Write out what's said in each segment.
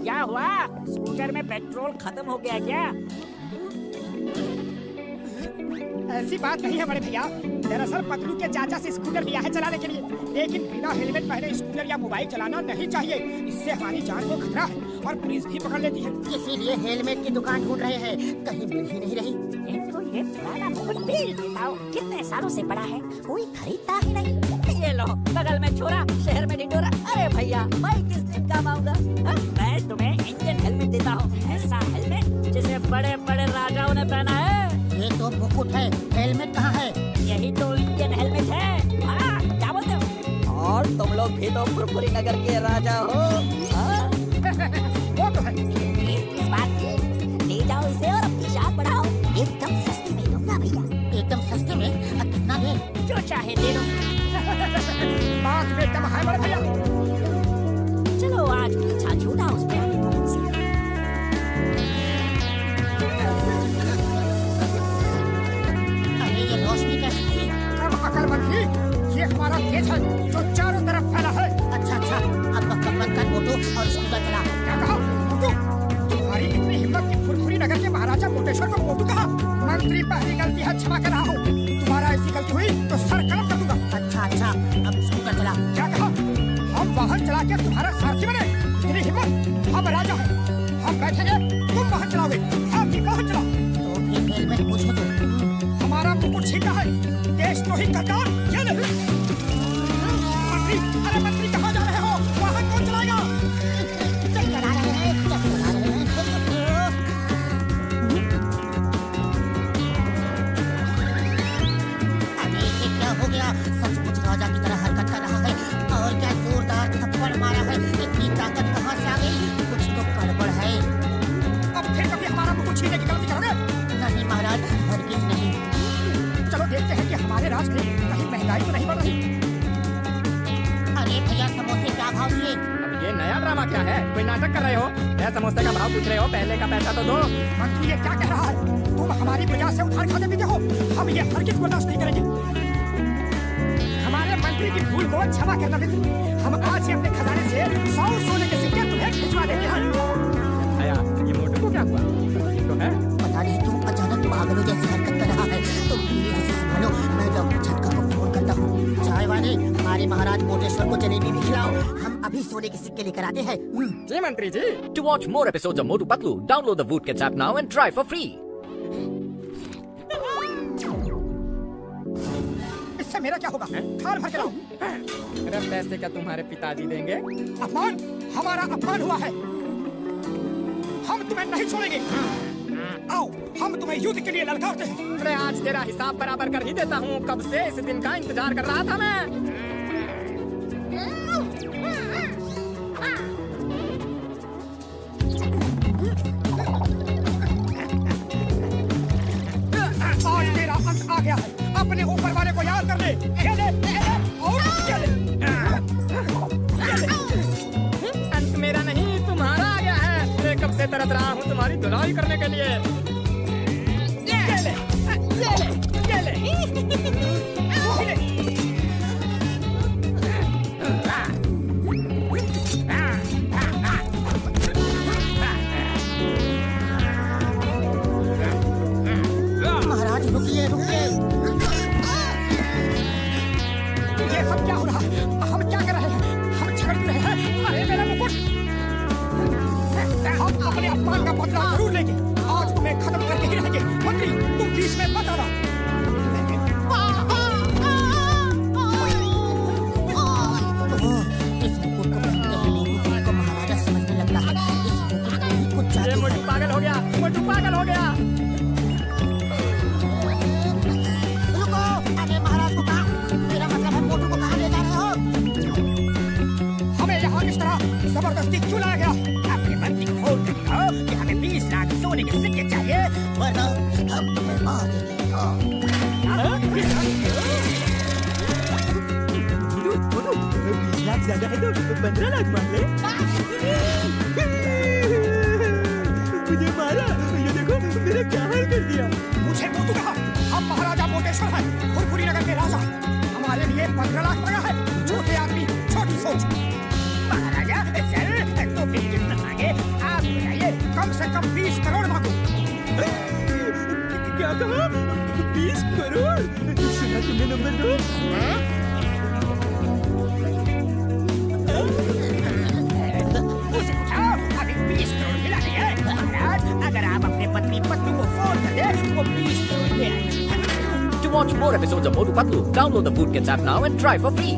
क्या हुआ? स्कूटर में पेट्रोल खत्म हो गया क्या? ऐसी बात नहीं है बड़े भैया। दरअसल पतलू के चाचा से स्कूटर लिया है चलाने के लिए, लेकिन बिना हेलमेट पहने स्कूटर या मोबाइल चलाना नहीं चाहिए। इससे हमारी जान को खतरा है और पुलिस भी पकड़ लेती है। इसीलिए हेलमेट की दुकान ढूंढ रहे हैं, कहीं मिल ही नहीं रही। इनको ये पुराना मुकुट बेच देता हूँ। कितने सालों से पड़ा है, कोई खरीदता ही नहीं। ये लो, बगल में छोरा, शहर में ढिंढोरा। अरे भैया, मैं किस दिन काम आऊंगा? मैं तुम्हें इंडियन हेलमेट देता हूँ, ऐसा हेलमेट जिसे बड़े बड़े राजाओं ने पहना है। ये तो मुकुट है, हेलमेट कहाँ है? यही तो इंडियन हेलमेट है। हाँ, क्या बोलते हो? और तुम लोग भी तो फुरफुरी नगर के राजा हो। वो तो है। इस बात की ले जाओ इसे और अपनी शान बढ़ाओ। एकदम सस्ती में दूंगा भैया। एकदम सस्ते में? अब कितना दे? जो चाहे दे दो। बात में एकदम है बड़े भैया। चलो आज पीछा छूटा उस पे। अरे ये रोशनी कैसी थी? अब अकलमंद ही, ये हमारा तेज है जो चारों तरफ फैला है। अच्छा अच्छा, अब वक्त बंद कर मोटू और स्कूटर चला। क्या कहा? मोटू? तुम्हारी इतनी हिम्मत कि फुरफुरी नगर के महाराजा मोटेश्वर को मोटू कहा? मंत्री पहली गलती है, क्षमा कर रहा हूँ। तुम्हारा ऐसी गलती हुई तो सर कलम कर दूंगा। अच्छा अच्छा, अब स्कूटर चला। क्या कहा? हम वाहन चला के तुम्हारा सारथी बने? इतनी हिम्मत? हम राजा हैं, हम बैठेंगे, तुम वाहन चलाओगे। सारथी वाहन चला। तो फिर हेलमेट पूछो तो। हमारा मुकुट छीना है, देशद्रोही गद्दार, ये नहीं। मंत्री, अरे मंत्री कहाँ जा रहे हो? वाहन कौन चलाएगा? चला रहे हैं, चला रहे हैं। अरे ये क्या हो गया? सचमुच राजा की तरह हरकत कर रहा है और क्या जोरदार थप्पड़ मारा है। इतनी ताकत कहाँ से आ गई? कुछ तो गड़बड़ है। अब फिर कभी हमारा मुकुट छीनने की गलती करोगे? नहीं महाराज, हरगिज नहीं। चलो देखते हैं कि हमारे राज में कहीं महंगाई तो नहीं बढ़ रही। अरे भैया, समोसे क्या भाव दिए? अब ये नया ड्रामा क्या है? कोई नाटक कर रहे हो? यह समोसे का भाव पूछ रहे हो? पहले का पैसा तो दो। मंत्री ये क्या कह रहा है? तुम हमारी प्रजा से उधार खाते पीते हो। हम ये हरगिज बर्दाश्त नहीं करेंगे। हमारे मंत्री की भूल को क्षमा करना मित्र। हम आज ही अपने खजाने से 100 सोने के सिक्के तुम्हें भिजवा देते हैं। आया, ये मोटू को क्या हुआ? ये तो है। पता नहीं क्यों अचानक पागलों जैसी हरकत कर रहा है, तो प्लीज इसे संभालो। मैं डॉक्टर झटका को फोन करता हूँ। चाय वाले, हमारे महाराज मोटेश्वर को जलेबी भी खिलाओ। हम अभी सोने के सिक्के लेकर आते हैं। जी मंत्री जी। To watch more episodes of Motu Patlu, download the Voodkids app now and try for free. इससे मेरा क्या होगा? थाल भर के लाओ। अरे पैसे क्या तुम्हारे पिताजी देंगे? अपमान, हमारा अपमान हुआ है। हम तुम्हें नहीं छोड़ेंगे। आओ, हम तुम्हें युद्ध के लिए ललकारते हैं। अरे आज तेरा हिसाब बराबर कर ही देता हूँ। कब से इस दिन का इंतजार कर रहा था मैं। आज मेरा अंत आ गया है। अपने ऊपर वाले को याद कर ले। ये ले, और ये ले। अंत मेरा नहीं तुम्हारा आ गया है। मैं कब से तरस रहा हूँ तुम्हारी धुलाई करने के लिए। ये ले, ये ले, ये ले। महाराज रुकिए रुकिए। ये सब क्या हो रहा है? हम क्या कर रहे हैं? हम झगड़ रहे हैं। अरे मेरा मुकुट! हम अपने अपमान का बदला जरूर लेंगे। आज तुम्हें खत्म करके ही रहेंगे। मंत्री, तुम बीच में मत आना। इस मुकुट को पहनते ही लोगों को महाराजा समझने लगता है। इस मुकुट में ही कुछ ये जादू मोटू है। पागल हो गया, मोटू पागल हो गया। रुको, अरे महाराज को कहा, मेरा मतलब है मोटू को कहाँ ले जा रहे हो? हमें यहाँ इस तरह जबरदस्ती क्यों लाया गया? अपने मंत्री को फोन करके कहो कि हमें 20 लाख सोने के सिक्के चाहिए, वरना हम तुम्हें मार देंगे। लाख ज्यादा है तो 15 लाख मांग ले। मुझे मारा, ये देखो मेरा क्या हाल कर दिया। मुझे मोटू कहा। हम महाराजा मोटेश्वर हैं, फुरफुरी नगर के राजा। हमारे लिए 15 लाख लगा है। छोटे आदमी, छोटी सोच। महाराजा, चल तो फिर कितना मांगे? कम से कम 20 करोड़ मांगो। क्या कहा? 20 करोड़? सुना तुमने नंबर 2? उसे उठाओ, अभी 20 करोड़ मिला नहीं है। महाराज, अगर आप अपने पत्नी पत्नी को फोन कर दे, वो 20 करोड़ ले आएगी। To watch more episodes of Motu Patlu, download the Voot Kids app now and try for free.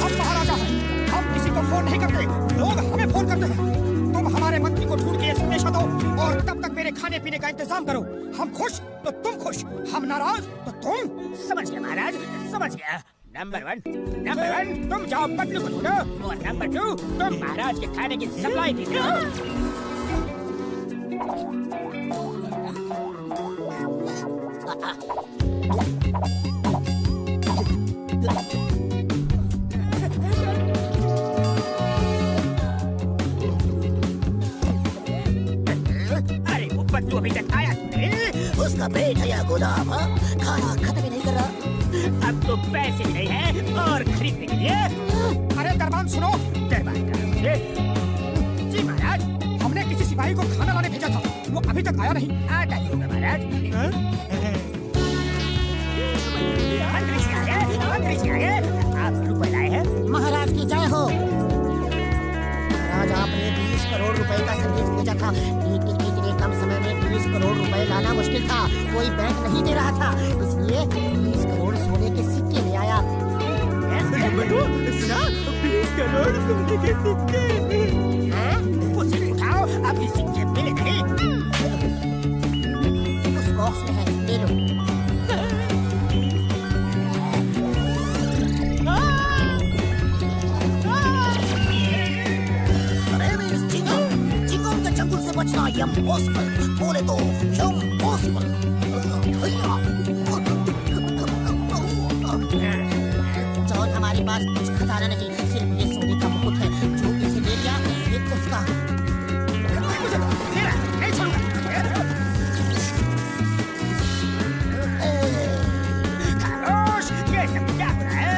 हम महाराजा हैं, हम किसी को फोन नहीं करते, लोग हमें फोन करते हैं। तुम हमारे मंत्री को ढूंढ के ये संदेशा दो और तब तक मेरे खाने पीने का इंतजाम करो। हम खुश तो तुम खुश, हम नाराज तो तुम। समझ गया महाराज, समझ गया। नंबर 1 तुम जाओ पतलू को ढूंढो और नंबर 2 तुम महाराज के खाने की सप्लाई दीजिए। अरे वो पतलू अभी तक आया नहीं। उसका पेट है या गोदाम, हाँ? खाना खत्म ही नहीं कर रहा। अब तो पैसे भी नहीं है और खरीदने के लिए। अरे दरबान सुनो, दरबान जी महाराज, हमने किसी सिपाही को खाना लाने भेजा था, वो अभी तक आया नहीं। आता ही होगा महाराज। मंत्री जी आ गए, आप रुपए लाए हैं? महाराज की जय हो। महाराज, आपने 20 करोड़ रुपए का संदेश भेजा था, लेकिन इतने कम समय में 20 करोड़ रुपए लाना मुश्किल था। कोई बैंक नहीं दे रहा था, इसलिए 20 करोड़ सोने के सिक्के ले आया। सुना? 20 करोड़ सोने के सिक्के। उसे उठाओ, अभी सिक्के मिले नहीं। उस बॉक्स में है, ले लो। जंगल से बचना इम्पॉसिबल, बोले तो इम्पॉसिबल। जॉन, हमारे पास कुछ खजाना नहीं, सिर्फ ये सोने का मुकुट है। जो इसे ले लिया, ये उसका। नहीं छोड़ूंगा। खामोश, ये सब क्या हो रहा है?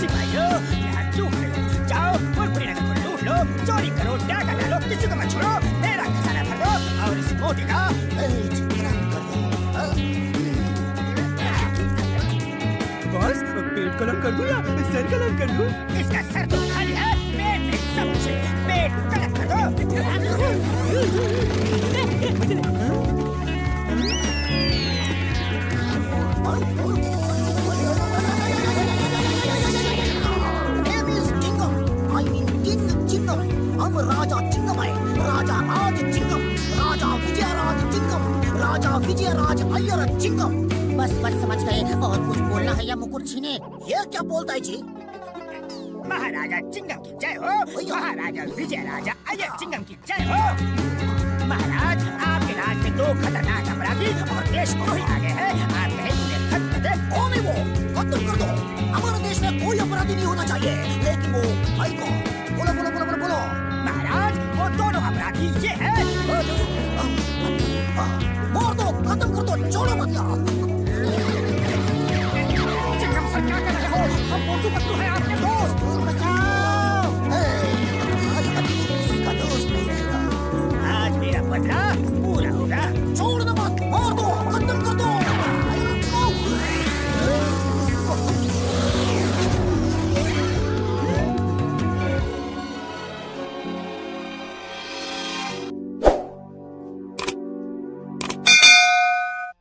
सिपाहियों, यहाँ चूक रहे हो। जाओ, फुलपुरी नगर को लूट लो, चोरी करो, डाका डालो, किसी को मत छोड़ो, मेरा खजाना भर दो और इस मोटी का बस पेट कलम कर दूं या सर कलम कर दूं? इसका सर तो खाली है, पेट में सब कुछ है। पेट कलम कर दो। हम राजा चिंगम है, राजा राज चिंगम, राजा विजयराज चिंगम, राजा विजयराज अय्यर चिंगम। बस समझ गए। और कुछ बोलना है या मुकुट छीने? ये क्या बोलता है जी? महाराजा चिंगम की जय हो, महाराजा विजयराजा अय्यर चिंगम की जय हो। महाराज, आपके राज में 2 खतरनाक अपराधी और देशद्रोही आ गए हैं। आप कहें उन्हें खत्म कर दे। कौन है वो? खत्म कर दो। हमारे देश में कोई अपराधी नहीं होना चाहिए, लेकिन वो है कौन? बोलो बोलो बोलो बोलो बोलो। महाराज, वो दोनों अपराधी ये है। मार दो, खत्म कर दो, छोड़ो मत यार।